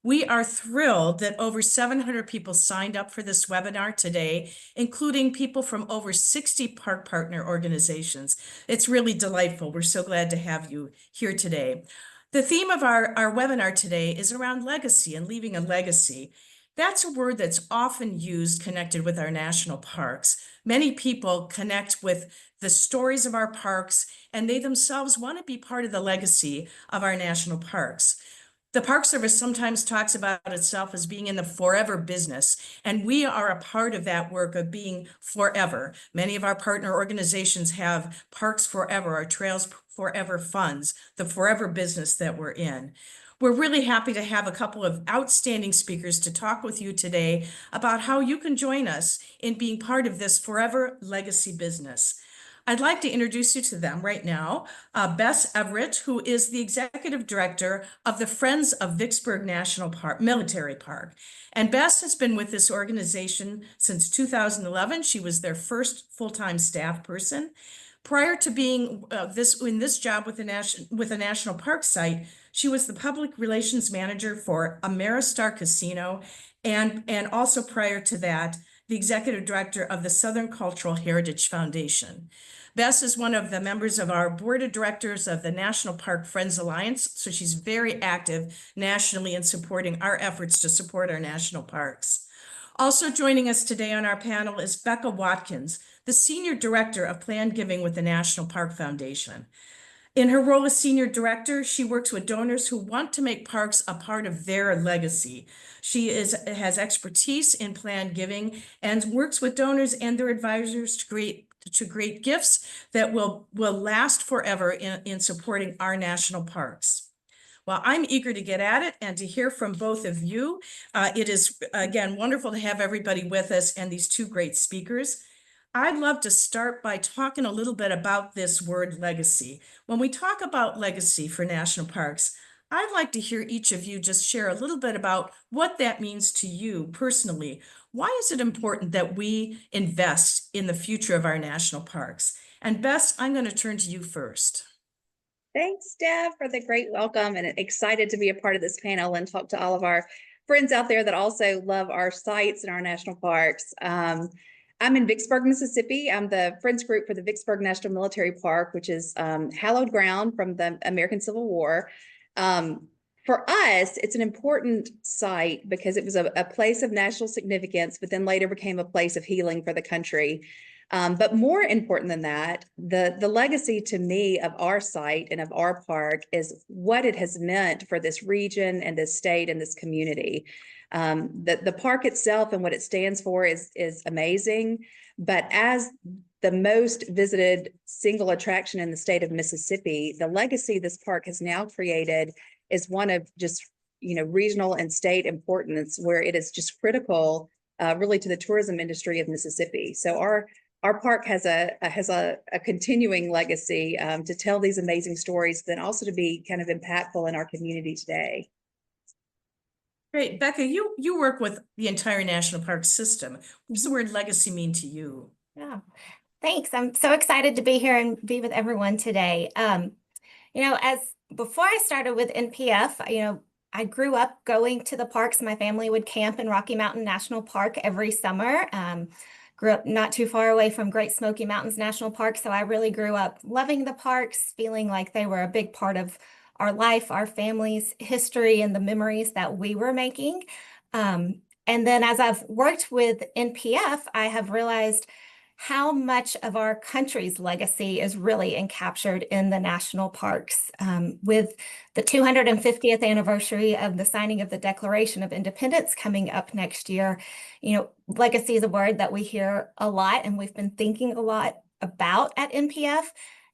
We are thrilled that over 700 people signed up for this webinar today, including people from over 60 park partner organizations. It's really delightful. We're so glad to have you here today. The theme of our webinar today is around legacy and leaving a legacy. That's a word that's often used connected with our national parks. Many people connect with the stories of our parks, and they themselves want to be part of the legacy of our national parks. The Park Service sometimes talks about itself as being in the forever business, and we are a part of that work of being forever. Many of our partner organizations have Parks Forever, our Trails Forever funds, the forever business that we're in. We're really happy to have a couple of outstanding speakers to talk with you today about how you can join us in being part of this forever legacy business. I'd like to introduce you to them right now. Bess Averett, who is the Executive Director of the Friends of Vicksburg National Park, Military Park. And Bess has been with this organization since 2011. She was their first full-time staff person. Prior to being in this job with a national park site, she was the public relations manager for Ameristar Casino, and also prior to that, the executive director of the Southern Cultural Heritage Foundation. Bess is one of the members of our board of directors of the National Park Friends Alliance, so she's very active nationally in supporting our efforts to support our national parks. Also joining us today on our panel is Becca Watkins, the Senior Director of Planned Giving with the National Park Foundation. In her role as Senior Director, she works with donors who want to make parks a part of their legacy. She has expertise in planned giving and works with donors and their advisors to create gifts that will last forever in supporting our national parks. Well, I'm eager to get at it and to hear from both of you. It is, again, wonderful to have everybody with us and these two great speakers. I'd love to start by talking a little bit about this word legacy. When we talk about legacy for national parks, I'd like to hear each of you just share a little bit about what that means to you personally. Why is it important that we invest in the future of our national parks? And Bess, I'm going to turn to you first. Thanks, Deb, for the great welcome, and excited to be a part of this panel and talk to all of our friends out there that also love our sites and our national parks. I'm in Vicksburg, Mississippi. I'm the Friends Group for the Vicksburg National Military Park, which is hallowed ground from the American Civil War. For us, it's an important site because it was a place of national significance, but then later became a place of healing for the country. But more important than that, the legacy to me of our site and of our park is what it has meant for this region and this state and this community. The park itself and what it stands for is amazing, but as the most visited single attraction in the state of Mississippi, the legacy this park has now created is one of just, regional and state importance, where it is just critical really to the tourism industry of Mississippi. So our park has a continuing legacy to tell these amazing stories, then also to be kind of impactful in our community today. Great. Becca, you work with the entire national park system. What does the word legacy mean to you? Yeah, thanks. I'm so excited to be here and be with everyone today. As before I started with NPF, I grew up going to the parks. My family would camp in Rocky Mountain National Park every summer. Grew up not too far away from Great Smoky Mountains National Park, so I really grew up loving the parks, feeling like they were a big part of our life, our family's history, and the memories that we were making. And then as I've worked with NPF, I have realized how much of our country's legacy is really encaptured in the national parks. With the 250th anniversary of the signing of the Declaration of Independence coming up next year, legacy is a word that we hear a lot and we've been thinking a lot about at NPF.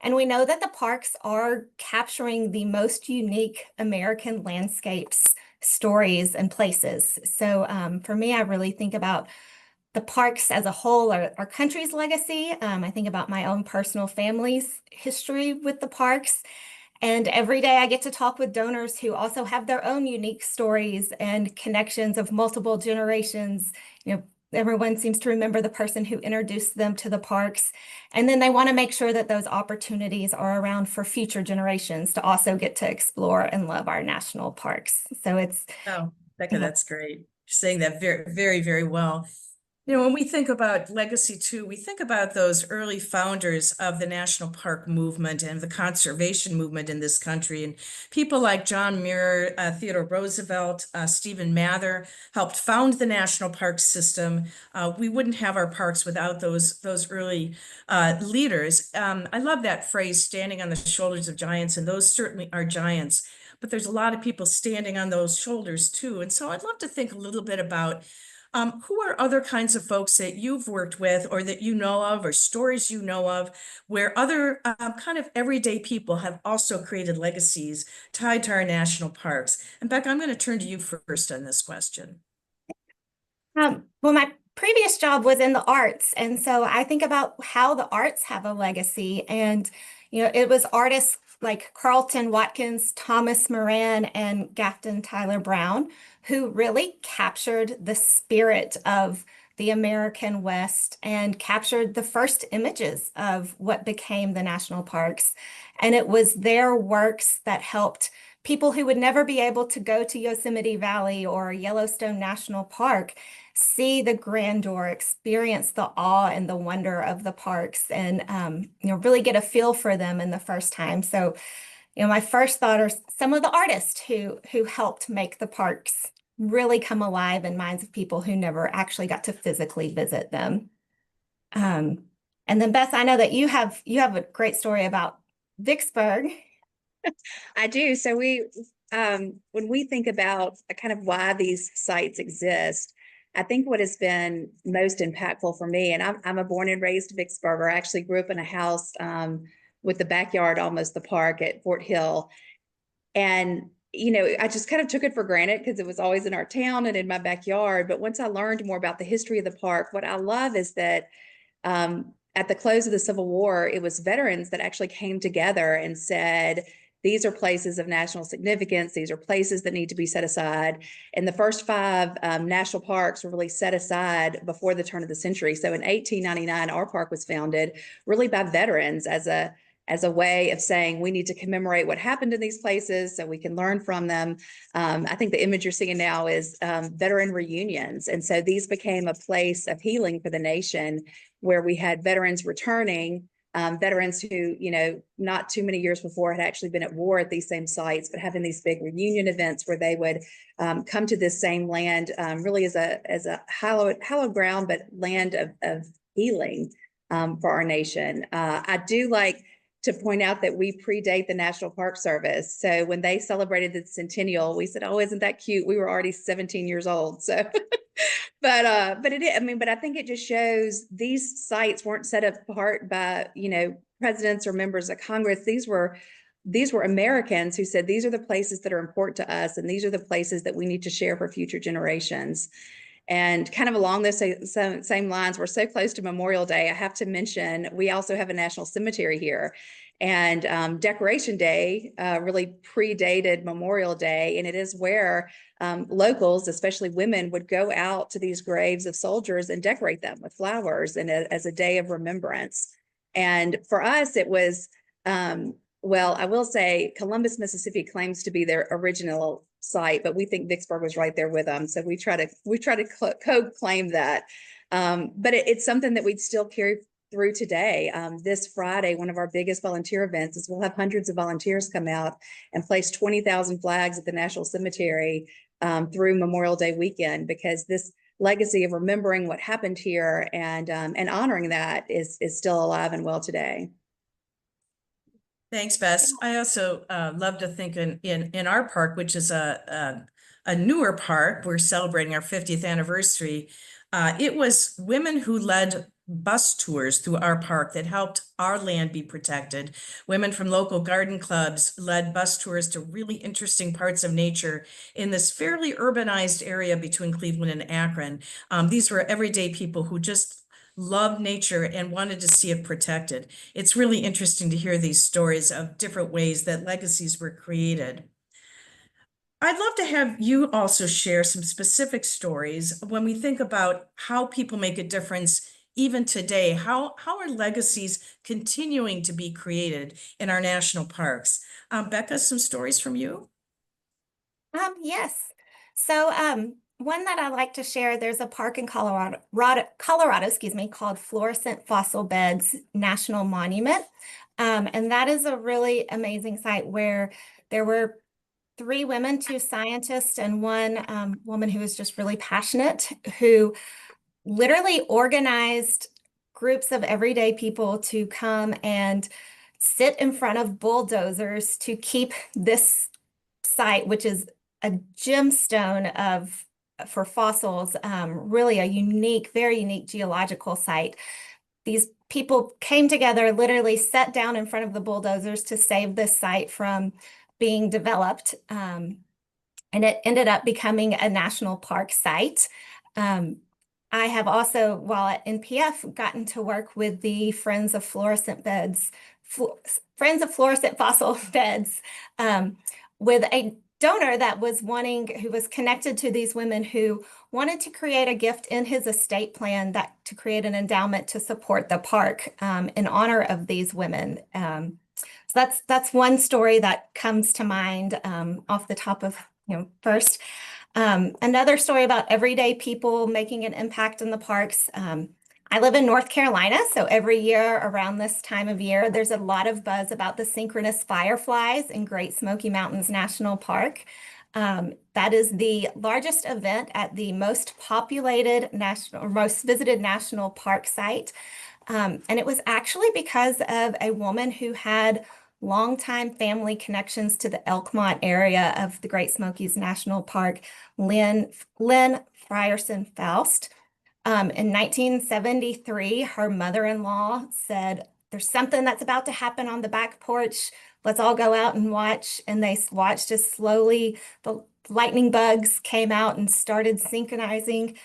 And we know that the parks are capturing the most unique American landscapes, stories, and places. So for me, I really think about the parks as a whole, our country's legacy. I think about my own personal family's history with the parks. And every day I get to talk with donors who also have their own unique stories and connections of multiple generations. Everyone seems to remember the person who introduced them to the parks. And then they want to make sure that those opportunities are around for future generations to also get to explore and love our national parks. So it's Becca, that's great. You're saying that very, very, very well. You know, when we think about legacy too, we think about those early founders of the national park movement and the conservation movement in this country. And people like John Muir, Theodore Roosevelt, Stephen Mather helped found the national park system. We wouldn't have our parks without those early leaders. I love that phrase, standing on the shoulders of giants, and those certainly are giants. But there's a lot of people standing on those shoulders too. And so I'd love to think a little bit about who are other kinds of folks that you've worked with or that you know of, or stories you know of, where other kind of everyday people have also created legacies tied to our national parks? And Becca, I'm going to turn to you first on this question. Well, my previous job was in the arts, and so I think about how the arts have a legacy. And it was artists like Carlton Watkins, Thomas Moran, and Gafton Tyler Brown who really captured the spirit of the American West and captured the first images of what became the national parks. And it was their works that helped people who would never be able to go to Yosemite Valley or Yellowstone National Park see the grandeur, experience the awe and the wonder of the parks, and really get a feel for them in the first time. So, my first thought are some of the artists who helped make the parks really come alive in minds of people who never actually got to physically visit them. And then Bess, I know that you have a great story about Vicksburg. I do. So when we think about kind of why these sites exist, I think what has been most impactful for me, and I'm a born and raised Vicksburger. I actually grew up in a house with the backyard, almost the park at Fort Hill. And, I just kind of took it for granted because it was always in our town and in my backyard. But once I learned more about the history of the park, what I love is that at the close of the Civil War, it was veterans that actually came together and said, these are places of national significance. These are places that need to be set aside. And the first 5 national parks were really set aside before the turn of the century. So in 1899, our park was founded really by veterans as a way of saying we need to commemorate what happened in these places so we can learn from them. I think the image you're seeing now is veteran reunions. And so these became a place of healing for the nation where we had veterans returning, veterans who, not too many years before had actually been at war at these same sites, but having these big reunion events where they would come to this same land really as a hallowed ground, but land of healing for our nation. I do like to point out that we predate the National Park Service. So when they celebrated the centennial, we said, oh, isn't that cute? We were already 17 years old. So, but it is, but I think it just shows these sites weren't set apart by, presidents or members of Congress. These were Americans who said, these are the places that are important to us. And these are the places that we need to share for future generations. And kind of along those same lines, we're so close to Memorial Day. I have to mention, we also have a national cemetery here. And Decoration Day really predated Memorial Day. And it is where locals, especially women, would go out to these graves of soldiers and decorate them with flowers and as a day of remembrance. And for us, it was, well, I will say Columbus, Mississippi claims to be their original site, but we think Vicksburg was right there with them. So we try to co-claim that. But it's something that we'd still carry through today. This Friday, one of our biggest volunteer events is we'll have hundreds of volunteers come out and place 20,000 flags at the National Cemetery through Memorial Day weekend, because this legacy of remembering what happened here and honoring that is still alive and well today. Thanks, Bess. I also love to think in our park, which is a newer park. We're celebrating our 50th anniversary. It was women who led bus tours through our park that helped our land be protected. Women from local garden clubs led bus tours to really interesting parts of nature in this fairly urbanized area between Cleveland and Akron. These were everyday people who just loved nature and wanted to see it protected. It's really interesting to hear these stories of different ways that legacies were created. I'd love to have you also share some specific stories when we think about how people make a difference even today. How are legacies continuing to be created in our national parks? Becca, some stories from you? Yes. So, one that I like to share, there's a park in Colorado, excuse me, called Fluorescent Fossil Beds National Monument. And that is a really amazing site where there were 3 women, 2 scientists, and one woman who was just really passionate, who literally organized groups of everyday people to come and sit in front of bulldozers to keep this site, which is a gemstone for fossils, really a unique, very unique geological site. These people came together, literally sat down in front of the bulldozers to save this site from being developed. And it ended up becoming a national park site. I have also, while at NPF, gotten to work with the Friends of Fluorescent Fossil Beds, with a donor that was who was connected to these women who wanted to create a gift in his estate plan to create an endowment to support the park in honor of these women. So that's one story that comes to mind off the top of first. Another story about everyday people making an impact in the parks. I live in North Carolina, so every year around this time of year, there's a lot of buzz about the synchronous fireflies in Great Smoky Mountains National Park. That is the largest event at the most populated or most visited national park site. And it was actually because of a woman who had longtime family connections to the Elkmont area of the Great Smokies National Park, Lynn Frierson Faust. In 1973, her mother-in-law said, "There's something that's about to happen on the back porch. Let's all go out and watch." And they watched as slowly the lightning bugs came out and started synchronizing.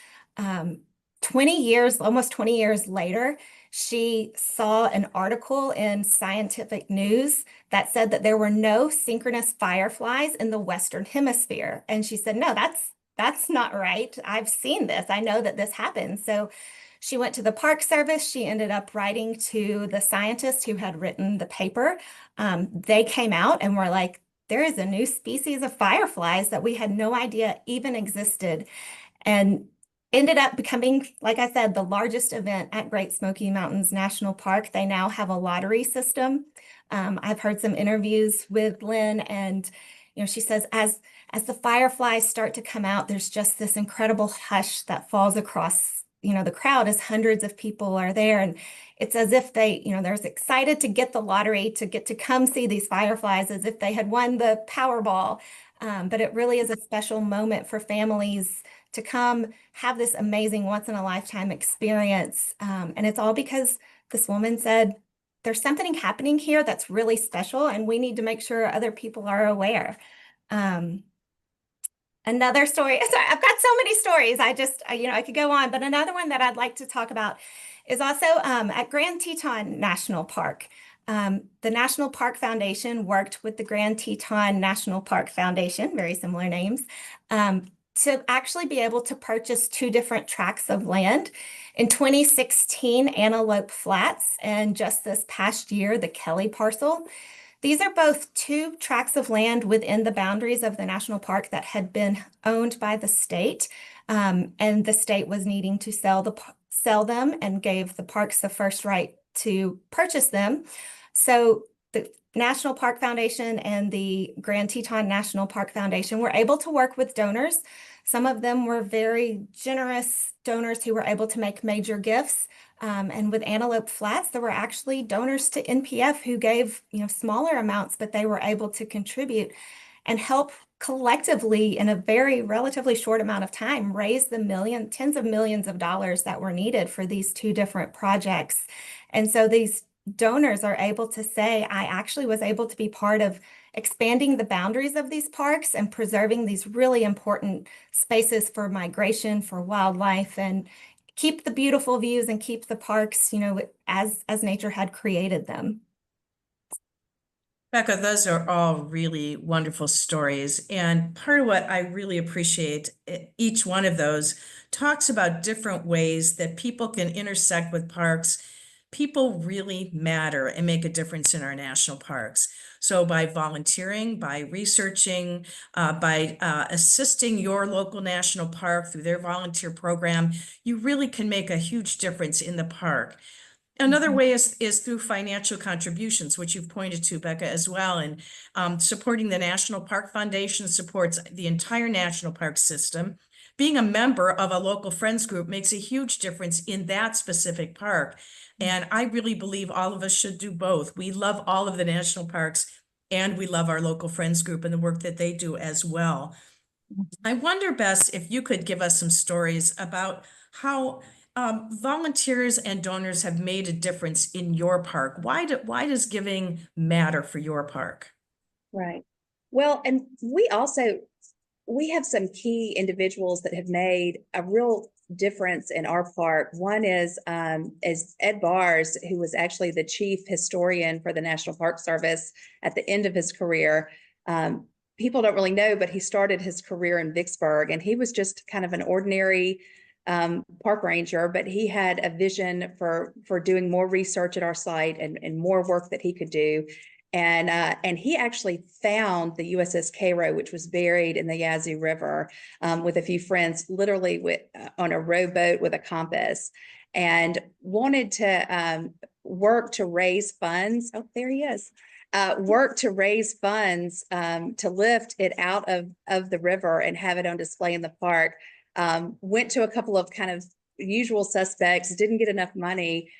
20 years, almost 20 years later, she saw an article in Scientific News that said that there were no synchronous fireflies in the Western Hemisphere. And she said, "No, that's not right. I've seen this. I know that this happens." So she went to the Park Service. She ended up writing to the scientists who had written the paper. They came out and were like, "There is a new species of fireflies that we had no idea even existed." And ended up becoming, like I said, the largest event at Great Smoky Mountains National Park. They now have a lottery system. I've heard some interviews with Lynn, and she says as the fireflies start to come out, there's just this incredible hush that falls across the crowd as hundreds of people are there, and it's as if they're excited to get the lottery, to get to come see these fireflies, as if they had won the Powerball. But it really is a special moment for families to come have this amazing once-in-a-lifetime experience. And it's all because this woman said, "There's something happening here that's really special, and we need to make sure other people are aware." Another story, sorry, I've got so many stories. I could go on, but another one that I'd like to talk about is also at Grand Teton National Park. The National Park Foundation worked with the Grand Teton National Park Foundation, very similar names, to actually be able to purchase 2 different tracts of land. In 2016, Antelope Flats, and just this past year, the Kelly parcel. These are both 2 tracts of land within the boundaries of the national park that had been owned by the state, and the state was needing to sell them and gave the parks the first right to purchase them. So the National Park Foundation and the Grand Teton National Park Foundation were able to work with donors. Some of them were very generous donors who were able to make major gifts. And with Antelope Flats, there were actually donors to NPF who gave smaller amounts, but they were able to contribute and help collectively in a very relatively short amount of time raise the tens of millions of dollars that were needed for these 2 different projects. And so these donors are able to say, "I actually was able to be part of expanding the boundaries of these parks and preserving these really important spaces for migration, for wildlife, and keep the beautiful views and keep the parks, as nature had created them." Becca, those are all really wonderful stories. And part of what I really appreciate, each one of those talks about different ways that people can intersect with parks. people really matter and make a difference in our national parks. So by volunteering, by researching, by assisting your local national park through their volunteer program, you really can make a huge difference in the park. Another way is through financial contributions, which you've pointed to, Becca, as well. And supporting the National Park Foundation supports the entire national park system. Being a member of a local friends group makes a huge difference in that specific park. And I really believe all of us should do both. We love all of the national parks, and we love our local friends group and the work that they do as well. I wonder, Bess, if you could give us some stories about how volunteers and donors have made a difference in your park. Why does giving matter for your park? Right. Well, and we have some key individuals that have made a real difference in our park. One is Ed Bars, who was actually the chief historian for the National Park Service at the end of his career. People don't really know, but he started his career in Vicksburg, and he was just kind of an ordinary park ranger, but he had a vision for doing more research at our site and more work that he could do. And he actually found the USS Cairo, which was buried in the Yazoo River, with a few friends, literally on a rowboat with a compass, and wanted to work to raise funds. Oh, there he is. Work to raise funds to lift it out of the river and have it on display in the park. Went to a couple of kind of usual suspects, didn't get enough money.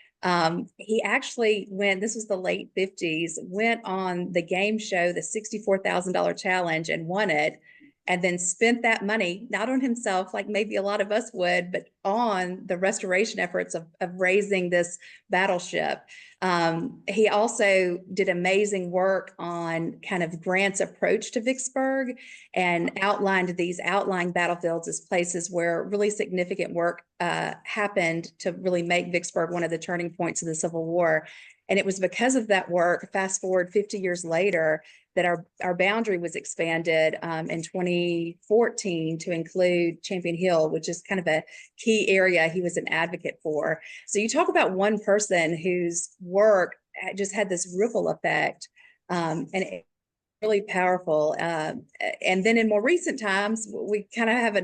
He actually went, this was the late 50s, went on the game show, the $64,000 challenge, and won it, and then spent that money, not on himself, like maybe a lot of us would, but on the restoration efforts of raising this battleship. He also did amazing work on kind of Grant's approach to Vicksburg and outlined these outlying battlefields as places where really significant work happened to really make Vicksburg one of the turning points of the Civil War. And it was because of that work, fast forward 50 years later, that our boundary was expanded in 2014 to include Champion Hill, which is kind of a key area he was an advocate for. So you talk about one person whose work just had this ripple effect, and it really powerful. And then in more recent times, we kind of have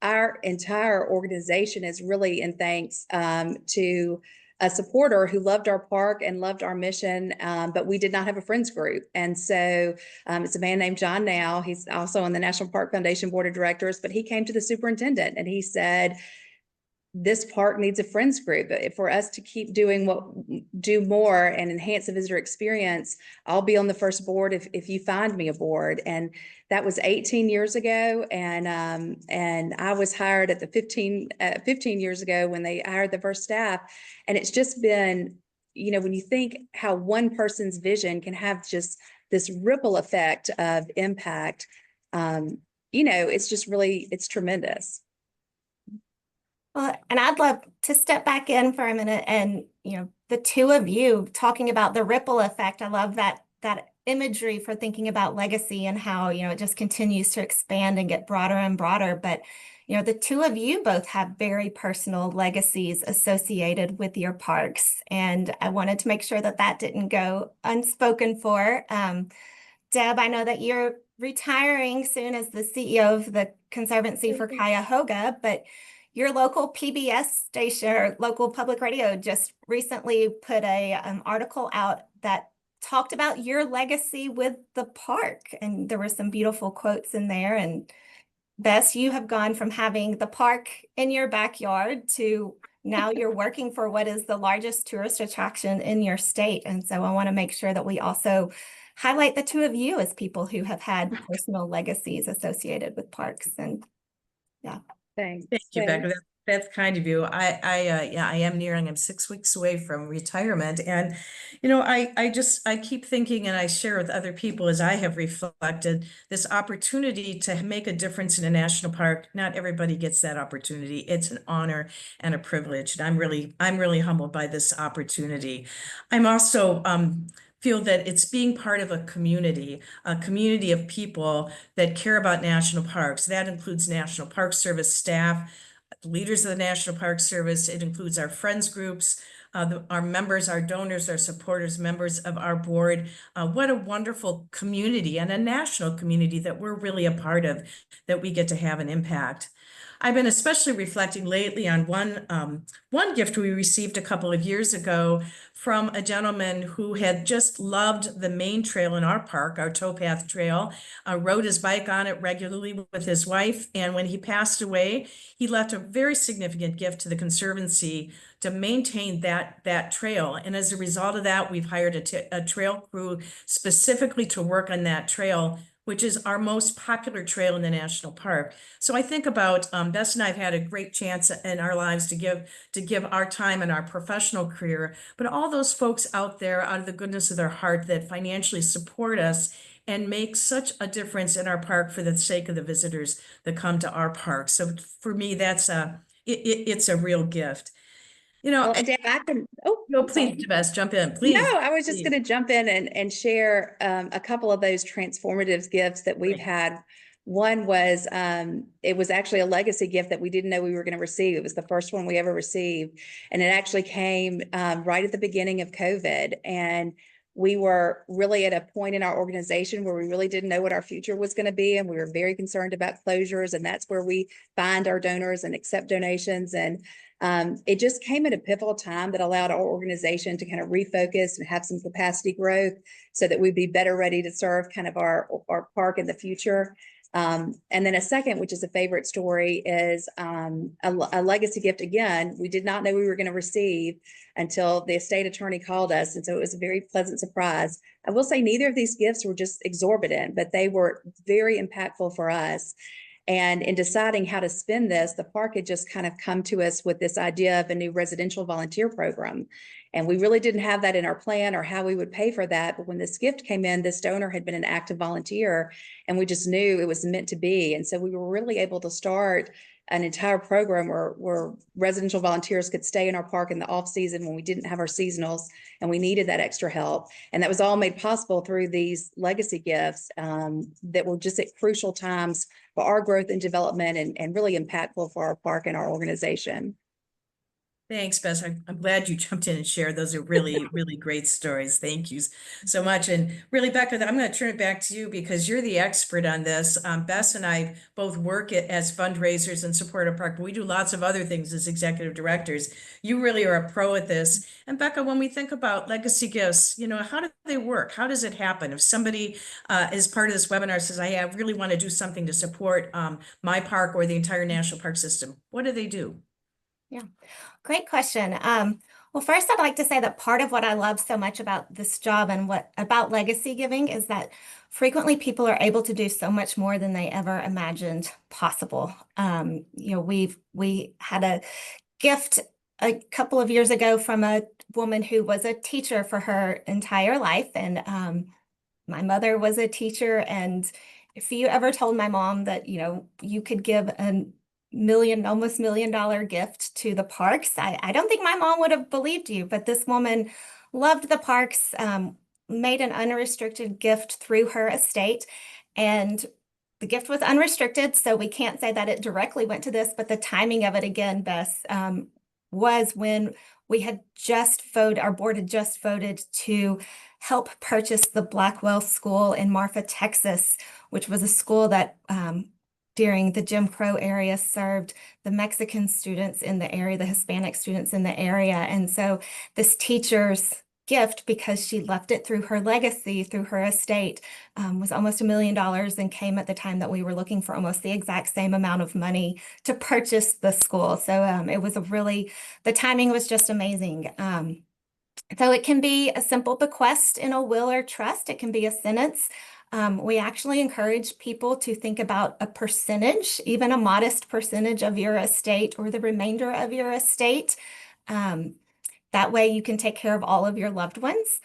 our entire organization is really in thanks to a supporter who loved our park and loved our mission, but we did not have a friends group. And so it's a man named John Now. He's also on the National Park Foundation Board of Directors, but he came to the superintendent and he said, this park needs a friends group. For us to keep do more and enhance the visitor experience, I'll be on the first board if you find me a board. And that was 18 years ago. And I was hired at the 15 years ago when they hired the first staff. And it's just been, when you think how one person's vision can have just this ripple effect of impact, it's just really, it's tremendous. Well, and I'd love to step back in for a minute and, the two of you talking about the ripple effect. I love that imagery for thinking about legacy and how, it just continues to expand and get broader and broader. But, the two of you both have very personal legacies associated with your parks. And I wanted to make sure that didn't go unspoken for. Deb, I know that you're retiring soon as the CEO of the Conservancy for Cuyahoga, but your local PBS station or local public radio just recently put a article out that talked about your legacy with the park. And there were some beautiful quotes in there. And Bess, you have gone from having the park in your backyard to now you're working for what is the largest tourist attraction in your state. And so I want to make sure that we also highlight the two of you as people who have had personal legacies associated with parks. And yeah. Thanks. Thank you, Becca. That's kind of you. I am nearing, I'm 6 weeks away from retirement. And, I keep thinking, and I share with other people as I have reflected, this opportunity to make a difference in a national park. Not everybody gets that opportunity. It's an honor and a privilege. And I'm really humbled by this opportunity. I'm also, feel that it's being part of a community of people that care about national parks. That includes National Park Service staff, leaders of the National Park Service. It includes our friends groups, our members, our donors, our supporters, members of our board. What a wonderful community and a national community that we're really a part of, that we get to have an impact. I've been especially reflecting lately on one gift we received a couple of years ago from a gentleman who had just loved the main trail in our park, our towpath trail, rode his bike on it regularly with his wife. And when he passed away, he left a very significant gift to the Conservancy to maintain that trail. And as a result of that, we've hired a trail crew specifically to work on that trail, which is our most popular trail in the national park. So I think about Bess and I have had a great chance in our lives to give our time and our professional career, but all those folks out there, out of the goodness of their heart, that financially support us and make such a difference in our park for the sake of the visitors that come to our park. So for me, that's it's a real gift. Well, and Deb, I can, No, I'm sorry. please, Bess, jump in, please. No, I was just please. going to jump in and share a couple of those transformative gifts that we've Great. had. One was, it was actually a legacy gift that we didn't know we were going to receive. It was the first one we ever received. And it actually came right at the beginning of COVID. And we were really at a point in our organization where we really didn't know what our future was going to be. And we were very concerned about closures. And that's where we find our donors and accept donations. And it just came at a pivotal time that allowed our organization to kind of refocus and have some capacity growth so that we'd be better ready to serve kind of our park in the future. And then a second, which is a favorite story, is a legacy gift. Again, we did not know we were going to receive until the estate attorney called us. And so it was a very pleasant surprise. I will say neither of these gifts were just exorbitant, but they were very impactful for us. And in deciding how to spend this, the park had just kind of come to us with this idea of a new residential volunteer program. And we really didn't have that in our plan or how we would pay for that. But when this gift came in, this donor had been an active volunteer, and we just knew it was meant to be. And so we were really able to start an entire program where residential volunteers could stay in our park in the off season when we didn't have our seasonals and we needed that extra help. And that was all made possible through these legacy gifts that were just at crucial times for our growth and development, and really impactful for our park and our organization. Thanks, Bess. I'm glad you jumped in and shared. Those are really, really great stories. Thank you so much. And really, Becca, I'm going to turn it back to you because you're the expert on this. Bess and I both work as fundraisers and support our park, but we do lots of other things as executive directors. You really are a pro at this. And Becca, when we think about legacy gifts, how do they work? How does it happen? If somebody is part of this webinar says, I really want to do something to support my park or the entire national park system, what do they do? Yeah, great question. Well, first, I'd like to say that part of what I love so much about this job and what about legacy giving is that frequently people are able to do so much more than they ever imagined possible. We had a gift a couple of years ago from a woman who was a teacher for her entire life, and my mother was a teacher. And if you ever told my mom that you could give almost $1 million gift to the parks, I don't think my mom would have believed you, but this woman loved the parks, made an unrestricted gift through her estate, and the gift was unrestricted, so we can't say that it directly went to this, but the timing of it, again, Bess, was when we had our board had just voted to help purchase the Blackwell School in Marfa, Texas, which was a school that during the Jim Crow area served the Mexican students in the area, the Hispanic students in the area. And so this teacher's gift, because she left it through her legacy, through her estate, was almost $1 million, and came at the time that we were looking for almost the exact same amount of money to purchase the school. So it was the timing was just amazing. So it can be a simple bequest in a will or trust. It can be a sentence. We actually encourage people to think about a percentage, even a modest percentage of your estate or the remainder of your estate. That way you can take care of all of your loved ones.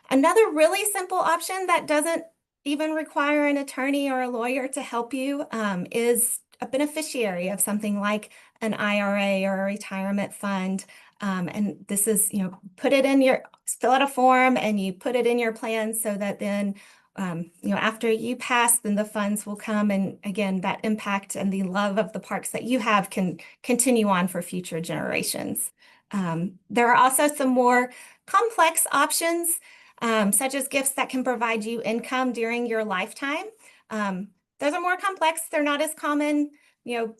Another really simple option that doesn't even require an attorney or a lawyer to help you is a beneficiary of something like an IRA or a retirement fund. And this is, fill out a form and you put it in your plan so that then after you pass, then the funds will come. And again, that impact and the love of the parks that you have can continue on for future generations. There are also some more complex options, such as gifts that can provide you income during your lifetime. Those are more complex. They're not as common,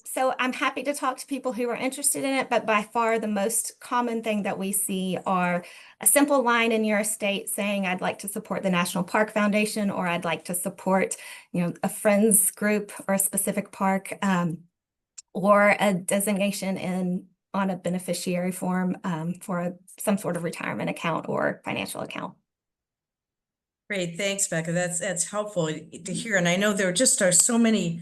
so I'm happy to talk to people who are interested in it, but by far the most common thing that we see are a simple line in your estate saying, I'd like to support the National Park Foundation, or I'd like to support, a friends group or a specific park, or a designation on a beneficiary form for some sort of retirement account or financial account. Great, thanks, Becca. That's helpful to hear. And I know there just are so many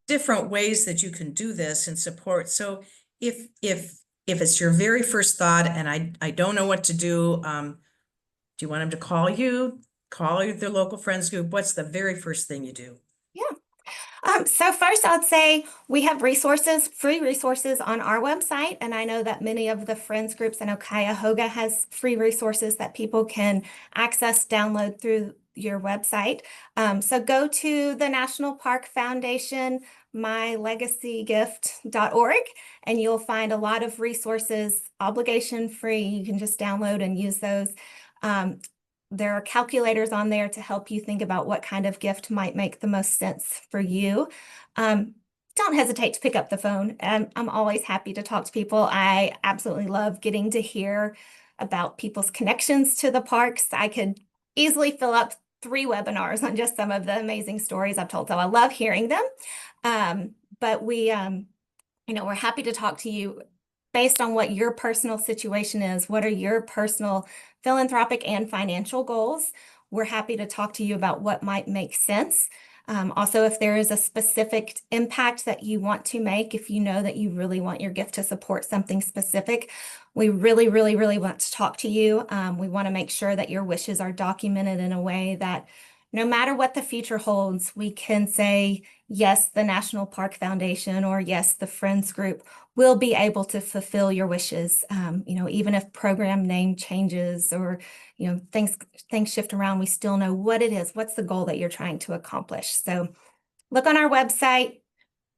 different ways that you can do this and support. So if it's your very first thought and I don't know what to do you want them to call you, their local friends group? What's the very first thing you do? So first I'd say we have resources, free resources on our website. And I know that many of the friends groups, I know Cuyahoga has free resources that people can access, download through your website. So go to the National Park Foundation, mylegacygift.org, and you'll find a lot of resources, obligation free. You can just download and use those. There are calculators on there to help you think about what kind of gift might make the most sense for you. Don't hesitate to pick up the phone. I'm always happy to talk to people. I absolutely love getting to hear about people's connections to the parks. I could easily fill up 3 webinars on just some of the amazing stories I've told. So I love hearing them. But we're happy to talk to you based on what your personal situation is. What are your personal philanthropic and financial goals? We're happy to talk to you about what might make sense. Also, if there is a specific impact that you want to make, if you know that you really want your gift to support something specific, we really, really, really want to talk to you. We want to make sure that your wishes are documented in a way that no matter what the future holds, we can say, yes, the National Park Foundation, or yes, the Friends Group will be able to fulfill your wishes. Even if program name changes or, things shift around, we still know what it is. What's the goal that you're trying to accomplish? So look on our website,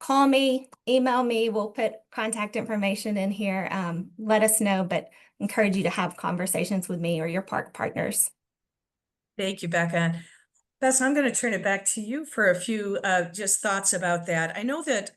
call me, email me. We'll put contact information in here. Let us know, but encourage you to have conversations with me or your park partners. Thank you, Becca. Bess, I'm going to turn it back to you for a few just thoughts about that. I know that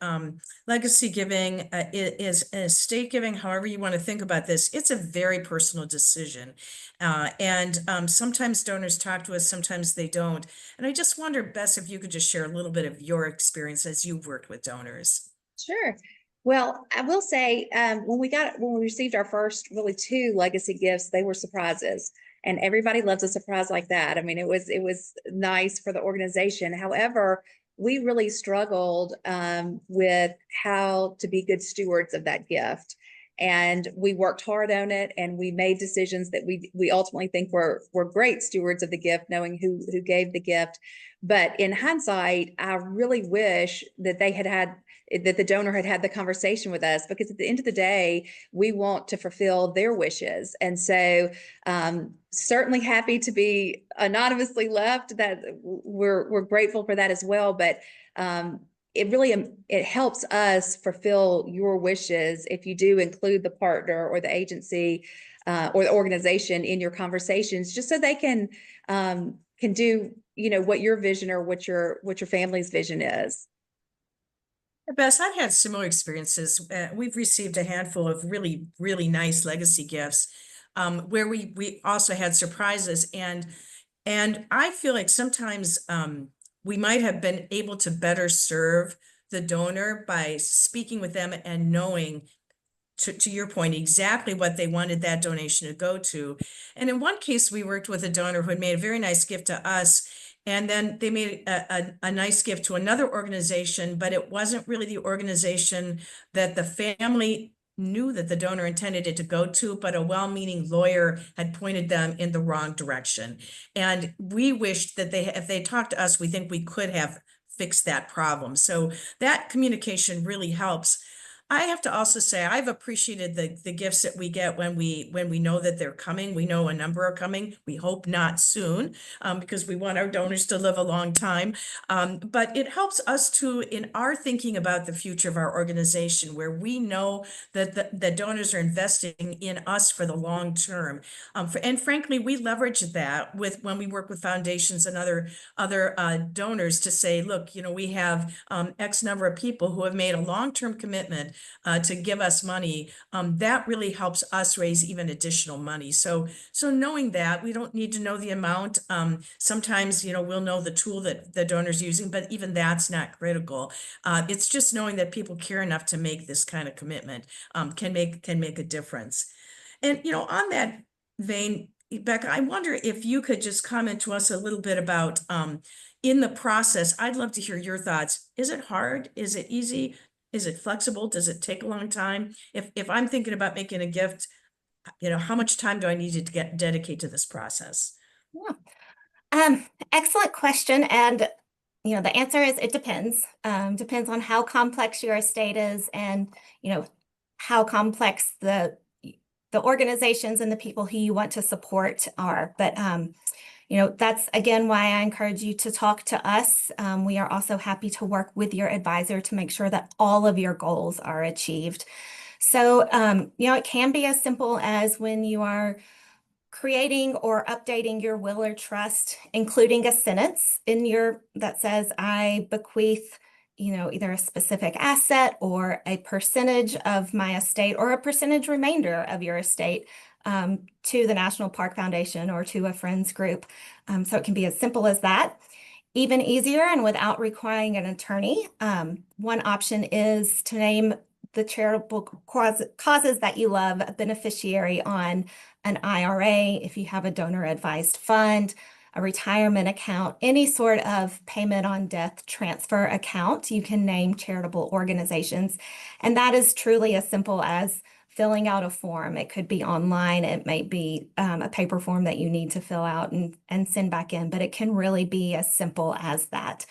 legacy giving is estate giving, however you want to think about this. It's a very personal decision. And sometimes donors talk to us, sometimes they don't. And I just wonder, Bess, if you could just share a little bit of your experience as you've worked with donors. Sure. Well, I will say when we received our first really 2 legacy gifts, they were surprises. And everybody loves a surprise like that. I mean, it was nice for the organization. However, we really struggled with how to be good stewards of that gift. And we worked hard on it, and we made decisions that we ultimately think were great stewards of the gift, knowing who gave the gift. But in hindsight, I really wish that that the donor had the conversation with us, because at the end of the day, we want to fulfill their wishes. And so certainly happy to be anonymously left. That we're grateful for that as well. But it helps us fulfill your wishes if you do include the partner or the agency or the organization in your conversations, just so they can do what your vision or what your family's vision is. Bess, I've had similar experiences. We've received a handful of really, really nice legacy gifts where we also had surprises. And I feel like sometimes we might have been able to better serve the donor by speaking with them and knowing, to your point, exactly what they wanted that donation to go to. And in one case, we worked with a donor who had made a very nice gift to us. And then they made a nice gift to another organization, but it wasn't really the organization that the family knew that the donor intended it to go to, but a well-meaning lawyer had pointed them in the wrong direction. And we wished that if they talked to us, we think we could have fixed that problem. So that communication really helps. I have to also say I've appreciated the gifts that we get when we know that they're coming. We know a number are coming. We hope not soon, because we want our donors to live a long time. But it helps us to, in our thinking about the future of our organization, where we know that the donors are investing in us for the long term. And frankly, we leverage that with when we work with foundations and other donors to say, look, you know, we have X number of people who have made a long-term commitment to give us money. That really helps us raise even additional money. So knowing that, we don't need to know the amount. Sometimes, you know, we'll know the tool that the donor's using, but even that's not critical. It's just knowing that people care enough to make this kind of commitment can make a difference. And, you know, on that vein, Becca, I wonder if you could just comment to us a little bit about in the process. I'd love to hear your thoughts. Is it hard? Is it easy? Is it flexible? Does it take a long time? If I'm thinking about making a gift, you know, how much time do I need to dedicate to this process? Excellent question. And, you know, the answer is it depends. Depends on how complex your estate is and, you know, how complex the organizations and the people who you want to support are. But, you know, that's again why I encourage you to talk to us. We are also happy to work with your advisor to make sure that all of your goals are achieved. So, you know, it can be as simple as when you are creating or updating your will or trust, including a sentence in your that says, I bequeath, you know, either a specific asset or a percentage of my estate or a percentage remainder of your estate to the National Park Foundation or to a friends group. So it can be as simple as that. Even easier and without requiring an attorney. One option is to name the charitable causes that you love a beneficiary on an IRA, if you have a donor advised fund, a retirement account, any sort of payment on death transfer account, you can name charitable organizations. And that is truly as simple as filling out a form. It could be online. It might be a paper form that you need to fill out and send back in, but it can really be as simple as that.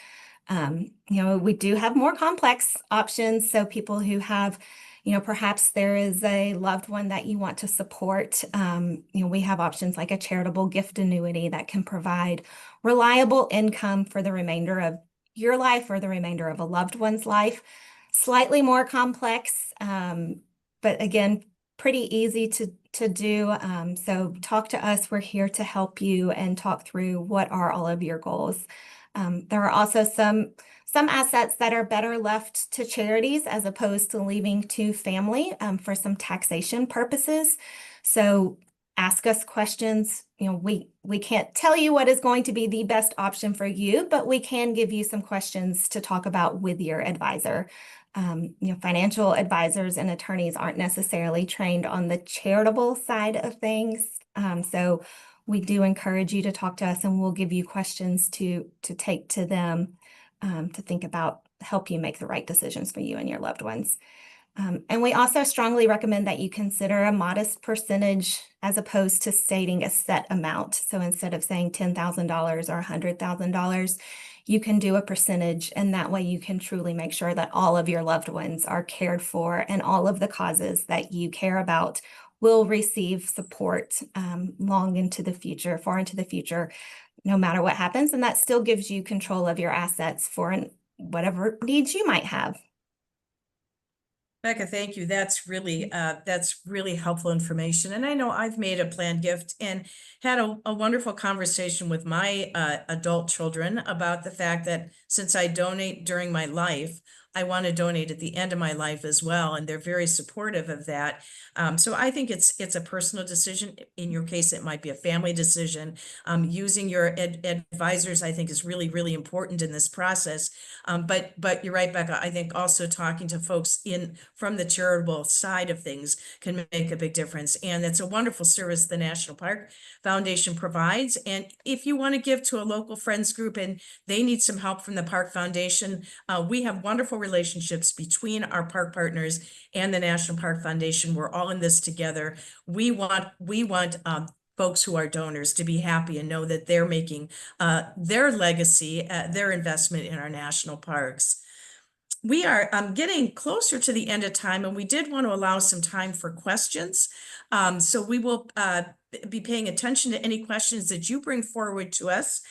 You know, we do have more complex options. So people who have, you know, perhaps there is a loved one that you want to support. You know, we have options like a charitable gift annuity that can provide reliable income for the remainder of your life or the remainder of a loved one's life. Slightly more complex, but again, pretty easy to do. So talk to us. We're here to help you and talk through what are all of your goals. There are also some assets that are better left to charities as opposed to leaving to family for some taxation purposes. So ask us questions. You know, we can't tell you what is going to be the best option for you, but we can give you some questions to talk about with your advisor. You know, financial advisors and attorneys aren't necessarily trained on the charitable side of things. So we do encourage you to talk to us and we'll give you questions to take to them to think about, help you make the right decisions for you and your loved ones. And we also strongly recommend that you consider a modest percentage as opposed to stating a set amount. So instead of saying $10,000 or $100,000, you can do a percentage, and that way you can truly make sure that all of your loved ones are cared for and all of the causes that you care about will receive support long into the future, far into the future, no matter what happens. And that still gives you control of your assets for whatever needs you might have. Becca, thank you. That's really helpful information. And I know I've made a planned gift and had a wonderful conversation with my adult children about the fact that since I donate during my life, I want to donate at the end of my life as well. And they're very supportive of that. So I think it's a personal decision. In your case, it might be a family decision. Using your advisors, I think, is really, really important in this process. But you're right, Becca. I think also talking to folks from the charitable side of things can make a big difference. And it's a wonderful service the National Park Foundation provides. And if you want to give to a local friends group and they need some help from the Park Foundation, we have wonderful relationships between our park partners and the National Park Foundation. We're all in this together. We want folks who are donors to be happy and know that they're making their legacy, their investment in our national parks. we are getting closer to the end of time, and we did want to allow some time for questions. So we will be paying attention to any questions that you bring forward to us.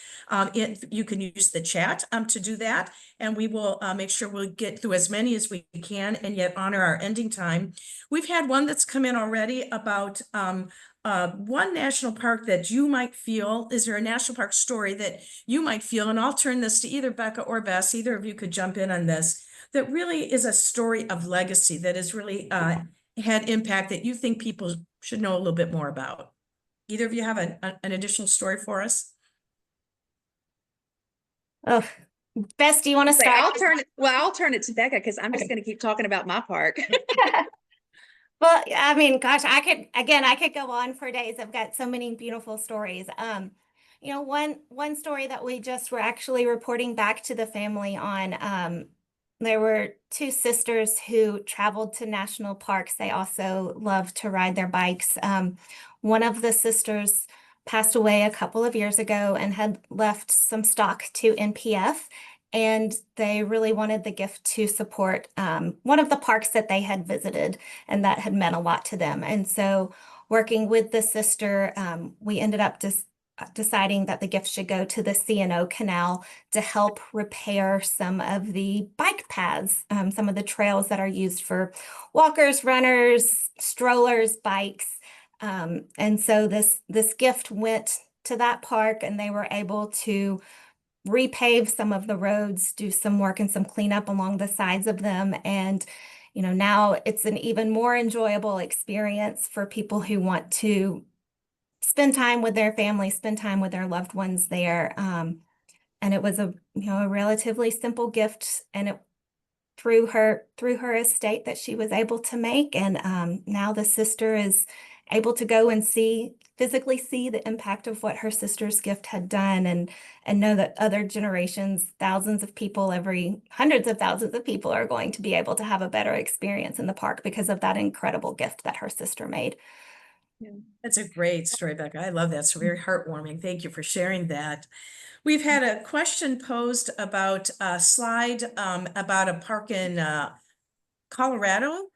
You can use the chat to do that, and we will make sure we'll get through as many as we can and yet honor our ending time. We've had one that's come in already about one national park that you might feel, is there a national park story that you might feel, and I'll turn this to either Becca or Bess, either of you could jump in on this, that really is a story of legacy that has really had impact that you think people should know a little bit more about. Either of you have an additional story for us? Oh, Bess, do you want to start? I'll turn it to Becca because I'm just going to keep talking about my park. Well, I mean, gosh, I could go on for days. I've got so many beautiful stories. You know, one story that we just were actually reporting back to the family on, there were two sisters who traveled to national parks. They also love to ride their bikes. One of the sisters passed away a couple of years ago and had left some stock to NPF. And they really wanted the gift to support one of the parks that they had visited, and that had meant a lot to them. And so working with the sister, we ended up deciding that the gift should go to the C&O Canal to help repair some of the bike paths, some of the trails that are used for walkers, runners, strollers, bikes. And so this gift went to that park, and they were able to repave some of the roads, do some work and some cleanup along the sides of them. And, you know, now it's an even more enjoyable experience for people who want to spend time with their family, spend time with their loved ones there. And it was a relatively simple gift, and it through her estate that she was able to make. And now the sister is able to go and physically see the impact of what her sister's gift had done, and know that other generations, hundreds of thousands of people are going to be able to have a better experience in the park because of that incredible gift that her sister made. Yeah, that's a great story, Becca. I love that. So very heartwarming. Thank you for sharing that. We've had a question posed about a slide about a park in Colorado.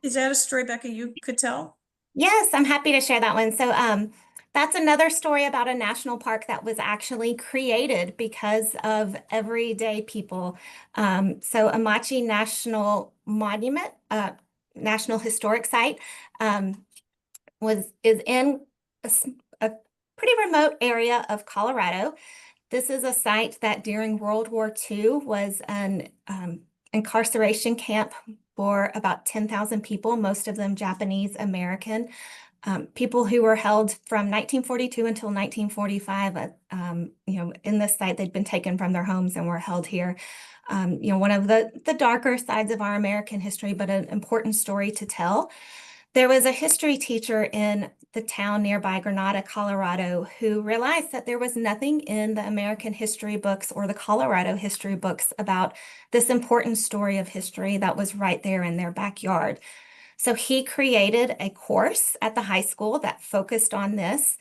Is that a story, Becca, you could tell? Yes, I'm happy to share that one. So that's another story about a national park that was actually created because of everyday people. So Amachi National Monument, National Historic Site, is in a pretty remote area of Colorado. This is a site that during World War II was an incarceration camp for about 10,000 people, most of them Japanese American, people who were held from 1942 until 1945. In this site, they'd been taken from their homes and were held here. One of the darker sides of our American history, but an important story to tell. There was a history teacher in the town nearby Granada, Colorado, who realized that there was nothing in the American history books or the Colorado history books about this important story of history that was right there in their backyard. So he created a course at the high school that focused on this.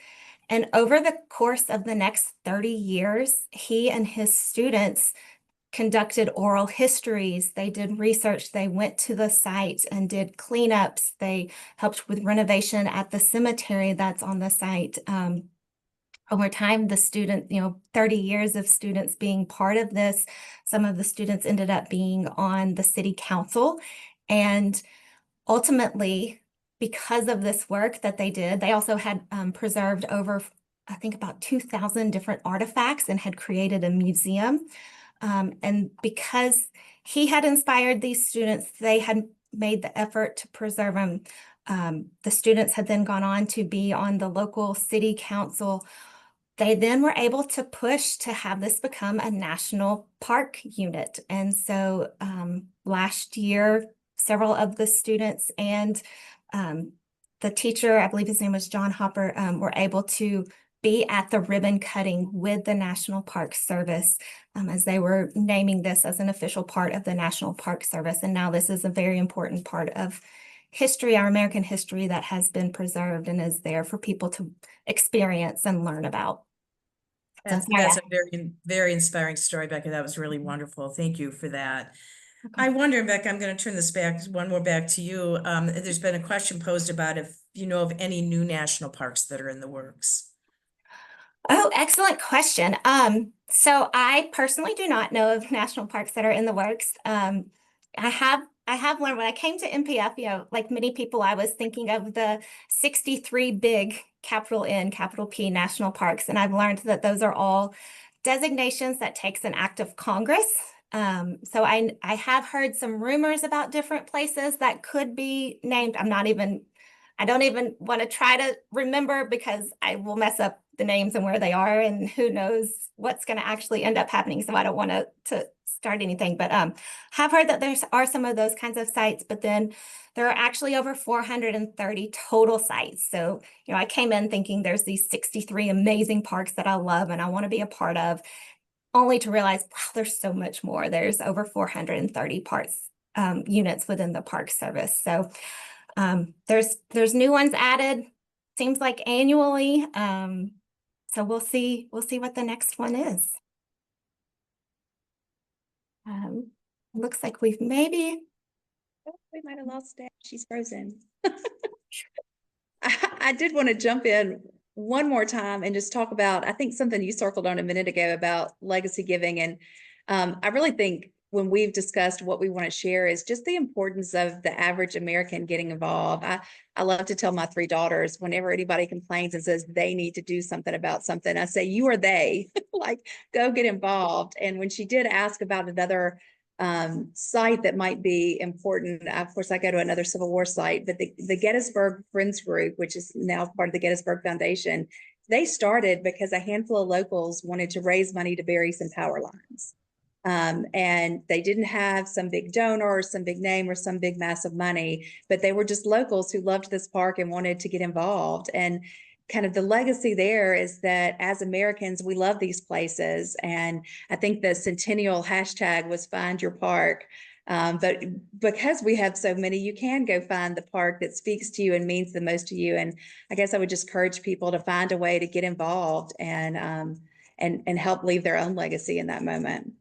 And over the course of the next 30 years, he and his students conducted oral histories. They did research. They went to the site and did cleanups. They helped with renovation at the cemetery that's on the site. Over time, the student, 30 years of students being part of this, some of the students ended up being on the city council. And ultimately, because of this work that they did, they also had preserved over, I think, about 2,000 different artifacts and had created a museum. And because he had inspired these students, they had made the effort to preserve them. The students had then gone on to be on the local city council. They then were able to push to have this become a national park unit. And so last year, several of the students and the teacher, I believe his name was John Hopper, were able to be at the ribbon cutting with the National Park Service as they were naming this as an official part of the National Park Service. And now this is a very important part of history, our American history, that has been preserved and is there for people to experience and learn about. That's a very, very inspiring story, Becca. That was really wonderful. Thank you for that. I wonder, Becca, I'm going to turn this back, one more back to you. There's been a question posed about if you know of any new national parks that are in the works. Oh, excellent question. So I personally do not know of national parks that are in the works. I have learned when I came to NPF, you know, like many people, I was thinking of the 63 big capital N, capital P national parks, and I've learned that those are all designations that takes an act of Congress. So I have heard some rumors about different places that could be named. I don't even want to try to remember because I will mess up the names and where they are, and who knows what's going to actually end up happening. So I don't want to start anything, but have heard that there are some of those kinds of sites, but then there are actually over 430 total sites. So, you know, I came in thinking there's these 63 amazing parks that I love and I want to be a part of, only to realize, wow, there's so much more. There's over 430 parks units within the Park Service. So there's new ones added, seems like annually. So we'll see what the next one is. Looks like we might have lost Deb. She's frozen. I did want to jump in one more time and just talk about, I think something you circled on a minute ago about legacy giving. And I really think when we've discussed what we want to share is just the importance of the average American getting involved. I love to tell my 3 daughters, whenever anybody complains and says they need to do something about something, I say, you are they, like, go get involved. And when she did ask about another site that might be important, of course, I go to another Civil War site, but the Gettysburg Friends Group, which is now part of the Gettysburg Foundation, they started because a handful of locals wanted to raise money to bury some power lines. And they didn't have some big donor or some big name or some big massive money, but they were just locals who loved this park and wanted to get involved. And kind of the legacy there is that as Americans, we love these places. And I think the centennial hashtag was find your park. But because we have so many, you can go find the park that speaks to you and means the most to you. And I guess I would just encourage people to find a way to get involved and help leave their own legacy in that moment.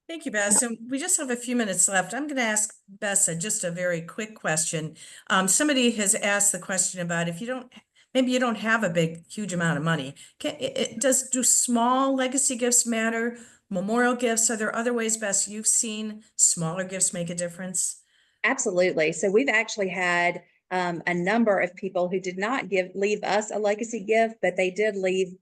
Thank you, Bess. And we just have a few minutes left. I'm going to ask Bess just a very quick question. Somebody has asked the question about if maybe you don't have a huge amount of money. Do small legacy gifts matter? Memorial gifts? Are there other ways, Bess, you've seen smaller gifts make a difference? Absolutely. So we've actually had a number of people who did not leave us a legacy gift, but they did leave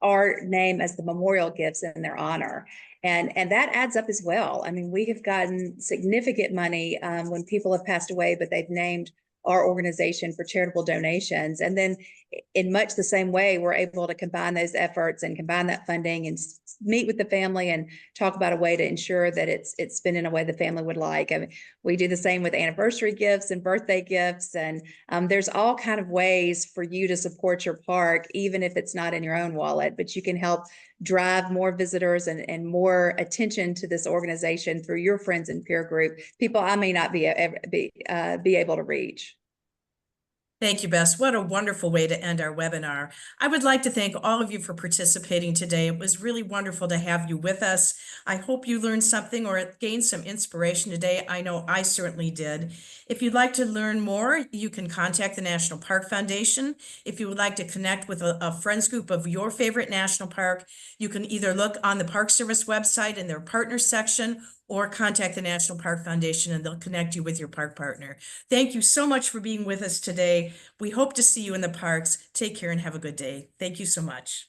our name as the memorial gifts in their honor. And that adds up as well. I mean, we have gotten significant money when people have passed away, but they've named our organization for charitable donations. And then in much the same way, we're able to combine those efforts and combine that funding and meet with the family and talk about a way to ensure that it's spent in a way the family would like. I mean, we do the same with anniversary gifts and birthday gifts. And there's all kind of ways for you to support your park, even if it's not in your own wallet, but you can help drive more visitors and more attention to this organization through your friends and peer group, people I may not be able to reach. Thank you, Bess. What a wonderful way to end our webinar. I would like to thank all of you for participating today. It was really wonderful to have you with us. I hope you learned something or gained some inspiration today. I know I certainly did. If you'd like to learn more, you can contact the National Park Foundation. If you would like to connect with a friends group of your favorite national park, you can either look on the Park Service website in their partners section or contact the National Park Foundation and they'll connect you with your park partner. Thank you so much for being with us today. We hope to see you in the parks. Take care and have a good day. Thank you so much.